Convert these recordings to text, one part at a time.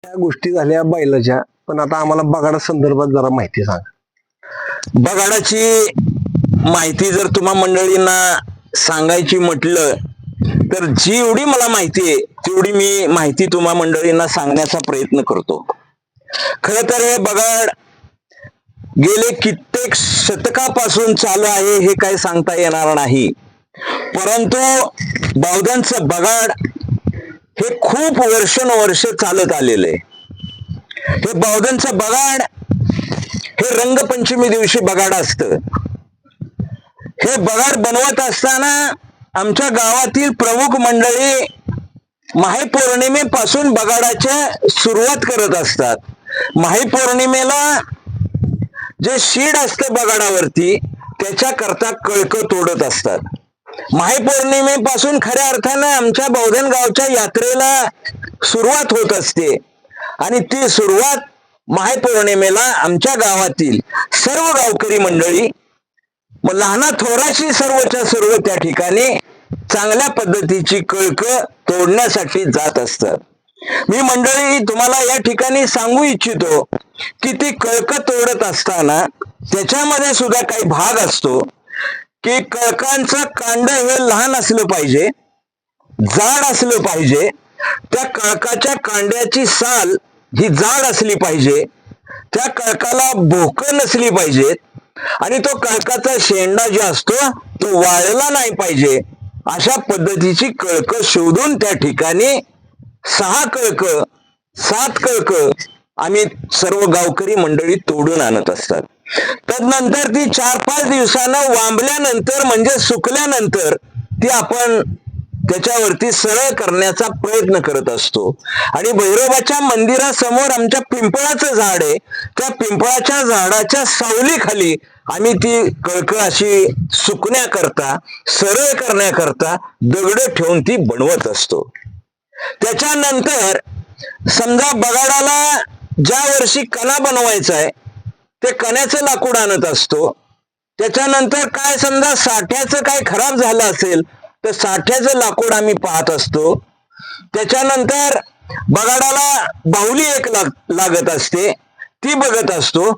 त्या गोष्टी झाल्या बैलाच्या, पण आता आम्हाला बगाडा संदर्भात जरा माहिती सांग. बगाडाची माहिती जर तुम्हा मंडळींना सांगायची म्हटलं तर जेवढी मला माहिती आहे तेवढी मी माहिती तुम्हा मंडळींना सांगण्याचा प्रयत्न करतो. खर तर हे बगाड गेले कित्येक शतकापासून चालू आहे हे काही सांगता येणार नाही, परंतु बावधनचं बगाड हे खूप वर्षानुवर्ष चालत आलेलं आहे. हे बावधनचं बगाड हे रंगपंचमी दिवशी बगाड असतं. हे बगाड बनवत असताना आमच्या गावातील प्रमुख मंडळी महापौर्णिमेपासून बगाडाच्या सुरुवात करत असतात. महापौर्णिमेला जे शीड असतं बगाडावरती त्याच्याकरता कळकं तोडत असतात. महापौर्णिमेपासून खऱ्या अर्थानं आमच्या बावधन गावच्या यात्रेला सुरुवात होत असते आणि ती सुरुवात महापौर्णिमेला आमच्या गावातील सर्व गावकरी मंडळी लहाना थोराशी सर्वच्या सर्व त्या ठिकाणी चांगल्या पद्धतीची कळकं तोडण्यासाठी जात असतात. मी मंडळी तुम्हाला या ठिकाणी सांगू इच्छितो की ती कळकं तोडत असताना त्याच्यामध्ये सुद्धा काही भाग असतो की कळकांचं कांड हे लहान असलं पाहिजे, जाड असलं पाहिजे, त्या कळकाच्या कांड्याची साल ही जाड असली पाहिजे, त्या कळकाला भोकं नसली पाहिजेत आणि तो कळकाचा शेंडा जो असतो तो वाळला नाही पाहिजे. अशा पद्धतीची कळकं शोधून त्या ठिकाणी 6 कळकं 7 कळकं आम्ही सर्व गावकरी मंडळी तोडून आणत असतात. तदनंतर ती 4-5 दिवसानं वांबल्यानंतर म्हणजे सुकल्यानंतर ती आपण त्याच्यावरती सरळ करण्याचा प्रयत्न करत असतो. आणि भैरोबाच्या मंदिरासमोर आमच्या पिंपळाचं झाड आहे, त्या पिंपळाच्या झाडाच्या सावलीखाली आम्ही ती कळकं अशी सुकण्याकरता सरळ करण्याकरता दगड ठेवून ती बनवत असतो. त्याच्यानंतर समजा बगाडाला ज्या वर्षी कणा बनवायचा आहे ते कण्याचं लाकूड आणत असतो. त्याच्यानंतर काय समजा साठ्याचं काय खराब झालं असेल तर साठ्याचं लाकूड आम्ही पाहत असतो. त्याच्यानंतर बगाडाला बाहुली एक लागत असते ती बघत असतो.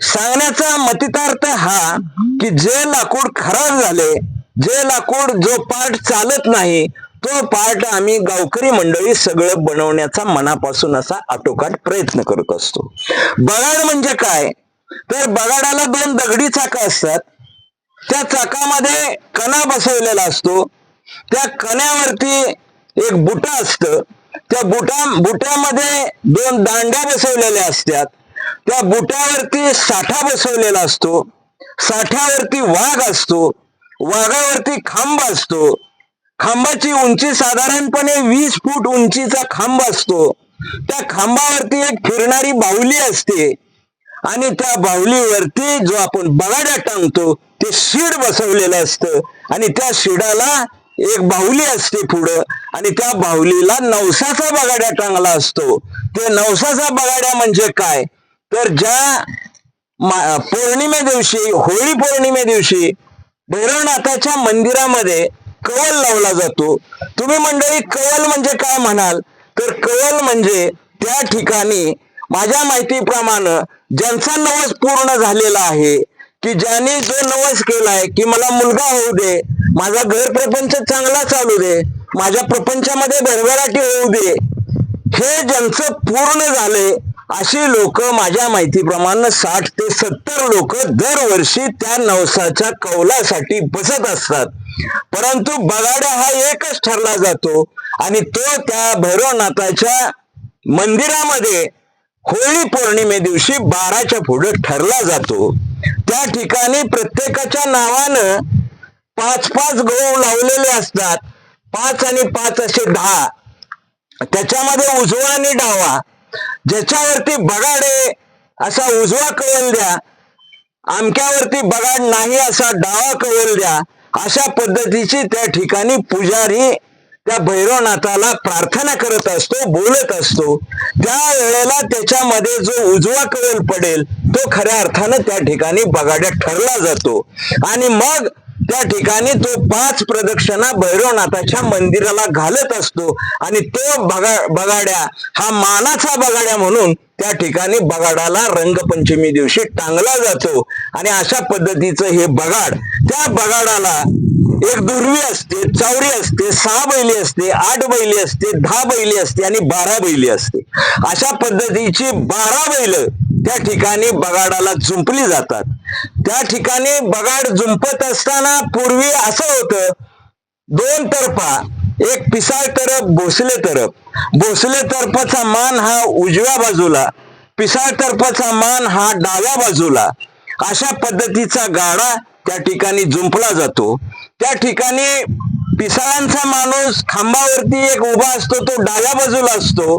सांगण्याचा मतितार्थ हा की जे लाकूड खराब झाले, जे लाकूड जो पार्ट चालत नाही तो पार्ट आम्ही गावकरी मंडळी सगळं बनवण्याचा मनापासून असा आटोकाट प्रयत्न करत असतो. बगाड म्हणजे काय तर बगाडाला 2 दगडी चाकं असतात. त्या चाकामध्ये कणा बसवलेला असतो. त्या कण्यावरती एक बुटा असतं. त्या बुट्यामध्ये 2 दांड्या बसवलेल्या असतात. त्या बुट्यावरती साठा बसवलेला असतो. साठ्यावरती वाघ असतो. वाघावरती खांब असतो. खांबाची उंची साधारणपणे 20 फूट उंचीचा खांब असतो. त्या खांबावरती एक फिरणारी बाहुली असते आणि त्या बाहुलीवरती जो आपण बगाड्या टांगतो ते शीड बसवलेलं असतं आणि त्या शिडाला एक बाहुली असते पुढं आणि त्या बाहुलीला नवसाचा बगाड्या टांगला असतो. ते नवसाचा बगाड्या म्हणजे काय तर ज्या पौर्णिमे दिवशी, होळी पौर्णिमे दिवशी भैरवनाथाच्या मंदिरामध्ये कवल लावला जातो. तुम्ही मंडळी कवल म्हणजे काय म्हणाल तर कवल म्हणजे त्या ठिकाणी माझ्या माहितीप्रमाणे ज्यांचा नवस पूर्ण झालेला आहे की ज्याने जो नवस केलाय की मला मुलगा होऊ दे, माझा घर प्रपंच चांगला चालू दे, माझ्या प्रपंचामध्ये भरभराटी होऊ दे, हे ज्यांचं पूर्ण झाले अशी लोक माझ्या माहितीप्रमाणे 60 ते 70 लोक दरवर्षी त्या नवसाच्या कौलासाठी बसत असतात. परंतु बगाड्या हा एकच ठरला जातो आणि तो त्या भैरवनाथाच्या मंदिरामध्ये होळी पौर्णिमे दिवशी 12च्या पुढे ठरला जातो. त्या ठिकाणी प्रत्येकाच्या नावानं 5-5 गहू लावलेले असतात. 5 आणि 5 असे 10. त्याच्यामध्ये उजवा आणि डावा ज्याच्यावरती बगाड आहे असा उजवा कवल द्या, आमक्यावरती बगाड नाही असा डावा कवल द्या. अशा पद्धतीची त्या ठिकाणी पुजारी त्या भैरवनाथाला प्रार्थना करत असतो, बोलत असतो. त्या वेळेला त्याच्यामध्ये जो उजवा कवल पडेल तो खऱ्या अर्थानं त्या ठिकाणी बगाड्या ठरला जातो आणि मग त्या ठिकाणी तो 5 प्रदक्षिणा भैरवनाथाच्या मंदिराला घालत असतो आणि तो बगाड्या हा मानाचा बगाड्या म्हणून त्या ठिकाणी बगाडाला रंगपंचमी दिवशी टांगला जातो आणि अशा पद्धतीचं हे बगाड, त्या बगाडाला एक दुर्वी असते, चावडी असते, 6 बैली असते, 8 बैली असते, 10 बैली असते आणि 12 बैली असते. अशा पद्धतीची 12 बैल त्या ठिकाणी बगाडाला जुंपली जातात. त्या ठिकाणी बगाड जुंपत असताना पूर्वी असं होतं, 2 तर्फा, एक पिसाळ तरफ, भोसले तरफ. भोसले तर्फाचा मान हा उजव्या बाजूला, पिसाळ तर्फाचा मान हा डाव्या बाजूला. अशा पद्धतीचा गाडा त्या ठिकाणी जुंपला जातो. त्या ठिकाणी पिसाळांचा माणूस खांबावरती एक उभा असतो, तो डाव्या बाजूला असतो.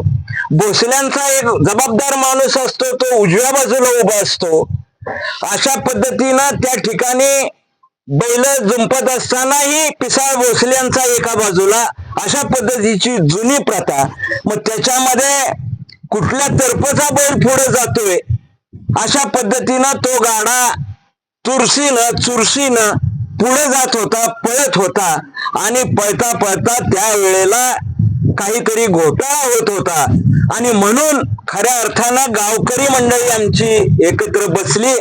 भोसल्यांचा एक जबाबदार माणूस असतो, तो उजव्या बाजूला उभा असतो. अशा पद्धतीनं त्या ठिकाणी बैल जुंपत असतानाही पिसाळ भोसल्यांचा एका बाजूला, अशा पद्धतीची जुनी प्रथा. मग त्याच्यामध्ये कुठल्या तर्फचा बैल पुढे जातोय अशा पद्धतीनं तो गाडा चुरशीनं पुढे जात होता, पळत होता आणि पळता पळता त्या वेळेला काहीतरी घोटाळा होत होता आणि म्हणून खऱ्या अर्थानं गावकरी मंडळी आमची एकत्र बसली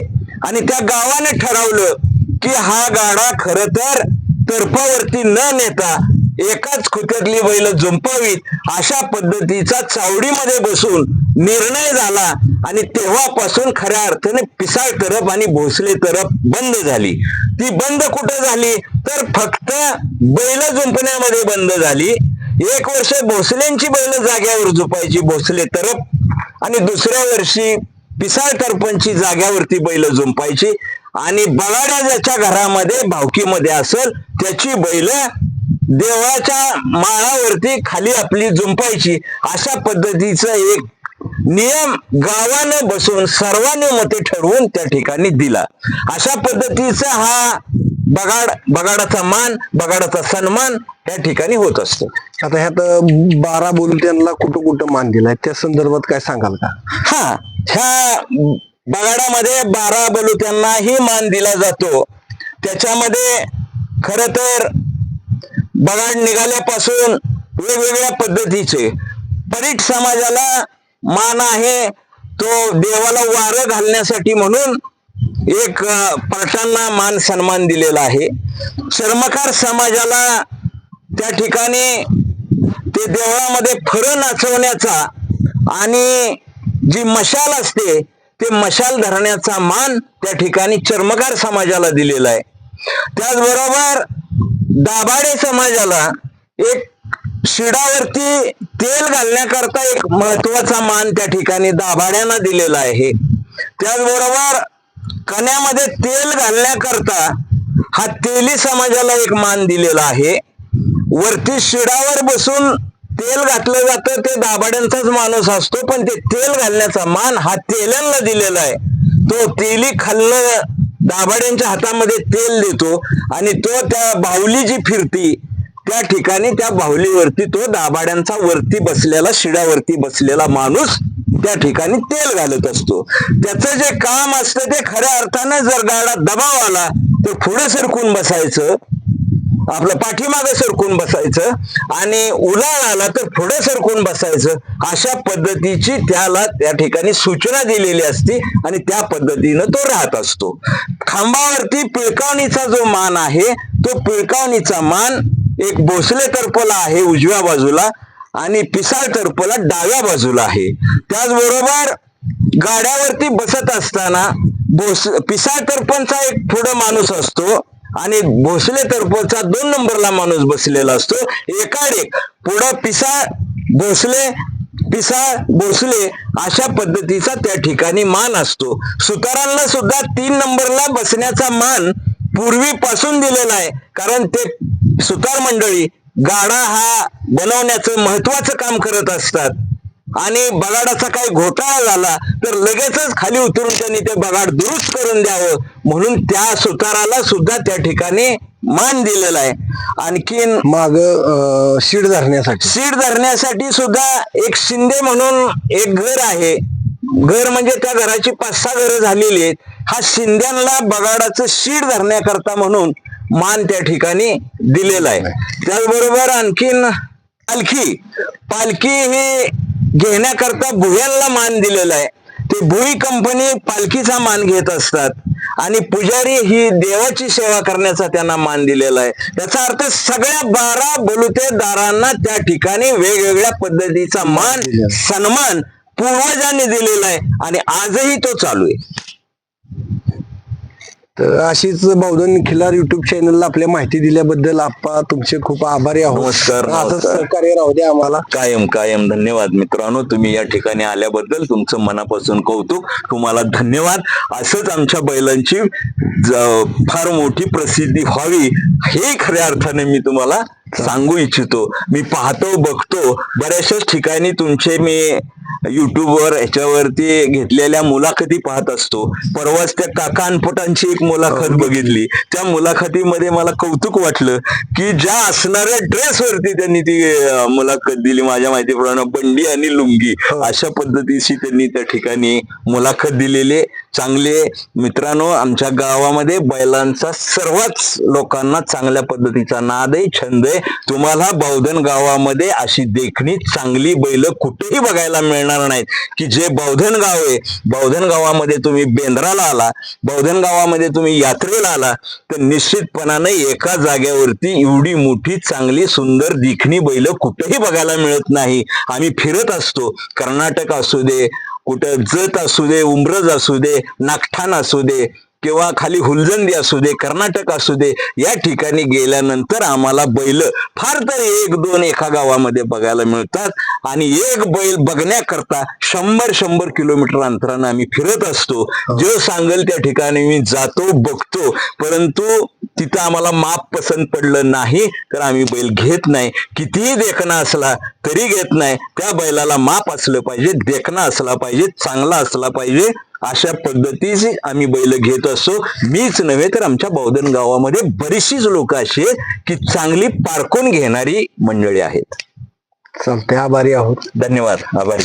आणि त्या गावाने ठरवलं की हा गाडा खर तर तर्फावरती न नेता एकाच खुट्यातली बैल जुंपावीत, अशा पद्धतीचा चावडीमध्ये बसून निर्णय झाला आणि तेव्हापासून खऱ्या अर्थाने पिसाळ तरफ आणि भोसले तरफ बंद झाली. ती बंद कुठे झाली तर फक्त बैल जुंपण्यामध्ये बंद झाली. 1 वर्ष भोसल्यांची बैल जाग्यावर झोपायची भोसले तरफ आणि दुसऱ्या वर्षी पिसाळ तरफांची जाग्यावरती बैल जुंपायची आणि बगाड्या ज्याच्या घरामध्ये भावकीमध्ये असेल त्याची बैल देवाच्या माळावरती खाली आपली जुंपायची. अशा पद्धतीचा एक नियम गावानं बसून सर्वानुमते ठरवून त्या ठिकाणी दिला. अशा पद्धतीचा हा बगाडाचा मान, बगाडाचा सन्मान त्या ठिकाणी होत असतो. आता ह्यात 12 बोलत्यांना कुठं कुठं मान दिलाय त्या संदर्भात काय सांगाल का? हा, ह्या बगाडामध्ये 12 बलुत्यांनाही मान दिला जातो. त्याच्यामध्ये खर तर बगाड निघाल्यापासून वेगवेगळ्या पद्धतीचे परीट समाजाला मान आहे. तो देवाला वारं घालण्यासाठी म्हणून एक पाटांना मान सन्मान दिलेला आहे. चर्मकार समाजाला त्या ठिकाणी ते देवळामध्ये फरं नाचवण्याचा आणि जी मशाल असते ते मशाल धरण्याचा मान त्या ठिकाणी चर्मकार समाजाला दिलेला आहे. त्याचबरोबर दाभाडे समाजाला एक शिडावरती तेल घालण्याकरता एक महत्वाचा मान त्या ठिकाणी दाभाड्यांना दिलेला आहे. त्याचबरोबर कण्यामध्ये तेल घालण्याकरता हा तेली समाजाला एक मान दिलेला आहे. वरती शिडावर बसून तेल घातलं जातं ते दाभाड्यांचाच माणूस असतो, पण ते तेल घालण्याचा मान हा तेल्यांना दिलेला आहे. तो तेली खाल्लं दाभाड्यांच्या हातामध्ये तेल देतो आणि तो त्या बाहुली जी फिरती त्या ठिकाणी त्या बाहुलीवरती तो दाभाड्यांचा वरती बसलेला, शिडावरती बसलेला माणूस त्या ठिकाणी तेल घालत असतो. त्याचं जे काम असतं ते खऱ्या अर्थानं जर गाडा दबाव आला तर पुढे सरकून बसायचं, आपलं पाठीमागे सरकून बसायचं आणि उलाळ आला तर पुढे सरकून बसायचं. अशा पद्धतीची त्याला त्या ठिकाणी सूचना दिलेली असते आणि त्या पद्धतीनं तो राहत असतो. खांबावरती पिळकावणीचा जो मान आहे तो पिळकावणीचा मान एक भोसले तर्फला आहे उजव्या बाजूला आणि पिसाळ तर्फला डाव्या बाजूला आहे. त्याचबरोबर गाड्यावरती बसत असताना पिसाळ तर्फांचा एक पुढं माणूस असतो आणि भोसले तर्फचा 2 नंबरला माणूस बसलेला असतो. एकाडेक पुढं पिसाळ भोसले अशा पद्धतीचा त्या ठिकाणी मान असतो. सुतारांना सुद्धा 3 नंबरला बसण्याचा मान पूर्वीपासून दिलेला आहे, कारण ते सुतार मंडळी गाडा हा बनवण्याचं महत्वाचं काम करत असतात आणि बगाडाचा काही घोटाळा झाला तर लगेचच खाली उतरून त्यांनी ते बगाड दुरुस्त करून द्यावं म्हणून त्या सुताराला सुद्धा त्या ठिकाणी मान दिलेला आहे. आणखीन माग शीड धरण्यासाठी सुद्धा एक शिंदे म्हणून एक घर आहे. घर म्हणजे त्या घराची 5-6 घरं झालेली आहेत. हा शिंद्यांना बगाडाचं शीड धरण्याकरता म्हणून मान त्या ठिकाणी दिलेला आहे. त्याचबरोबर आणखीन पालखी ही घेण्याकरता भुयांना मान दिलेला आहे. ते भुई कंपनी पालखीचा मान घेत असतात आणि पुजारी ही देवाची सेवा करण्याचा त्यांना मान दिलेला आहे. याचा अर्थ सगळ्या 12 बलुतेदारांना त्या ठिकाणी वेगवेगळ्या पद्धतीचा मान सन्मान पूर्वजांनी दिलेला आहे आणि आजही तो चालू आहे. तर अशीच बौद्धन खिलार युट्यूब चॅनलला आपल्या माहिती दिल्याबद्दल आप्पा तुमचे खूप आभारी आहोत. नमस्कार. असंच सहकार्य राहू द्या आम्हाला. कायम धन्यवाद मित्रांनो. तुम्ही या ठिकाणी आल्याबद्दल तुमचं मनापासून कौतुक. तुम्हाला धन्यवाद. असंच आमच्या बैलांची फार मोठी प्रसिद्धी व्हावी हे खऱ्या अर्थाने मी तुम्हाला सांगू इच्छितो. मी पाहतो बघतो बऱ्याचशाच ठिकाणी तुमचे मी युट्यूबवर ह्याच्यावरती घेतलेल्या मुलाखती पाहत असतो. परवाच त्या काका अनपटांची एक मुलाखत बघितली. त्या मुलाखतीमध्ये मला कौतुक वाटलं की ज्या असणाऱ्या ड्रेसवरती त्यांनी ती मुलाखत दिली. माझ्या माहितीप्रमाणे बंडी आणि लुंगी अशा पद्धतीची त्यांनी त्या ठिकाणी मुलाखत दिलेली. चांगले मित्रांनो, आमच्या गावामध्ये बैलांचा सर्वच लोकांना चांगल्या पद्धतीचा नाद आहे, छंद आहे. तुम्हाला बौद्धन गावामध्ये अशी देखणी चांगली बैल कुठेही बघायला मिळणार नाहीत की जे बौद्धन गाव आहे. बौद्धन गावामध्ये तुम्ही बेंद्राला आला, बौद्धन गावामध्ये तुम्ही यात्रेला आला तर निश्चितपणाने एका जागेवरती एवढी मोठी चांगली सुंदर देखणी बैल कुठेही बघायला मिळत नाही. आम्ही फिरत असतो. कर्नाटक असू दे, कुठं जत असू दे, उमरज असू दे, नागठाण असू दे किंवा खाली हुलजंदी असू दे, कर्नाटक असू दे, या ठिकाणी गेल्यानंतर आम्हाला बैल फार तर 1-2 एका गावामध्ये बघायला मिळतात आणि एक बैल बघण्याकरता 100 किलोमीटर अंतराने आम्ही फिरत असतो. जे सांगेल त्या ठिकाणी मी जातो, बघतो. परंतु तिथं आम्हाला माप पसंत पडलं नाही तर आम्ही बैल घेत नाही. कितीही देखणा असला तरी घेत नाही. त्या बैलाला माप असलं पाहिजे, देखणा असला पाहिजे, चांगला असला पाहिजे. अशा पद्धतीचे आम्ही बैल घेत असतो. मीच नव्हे तर आमच्या बौद्धन गावामध्ये बरीचशीच लोक अशी आहेत की चांगली पारखून घेणारी मंडळी आहेत. चालते, आभारी आहोत. धन्यवाद. आभारी.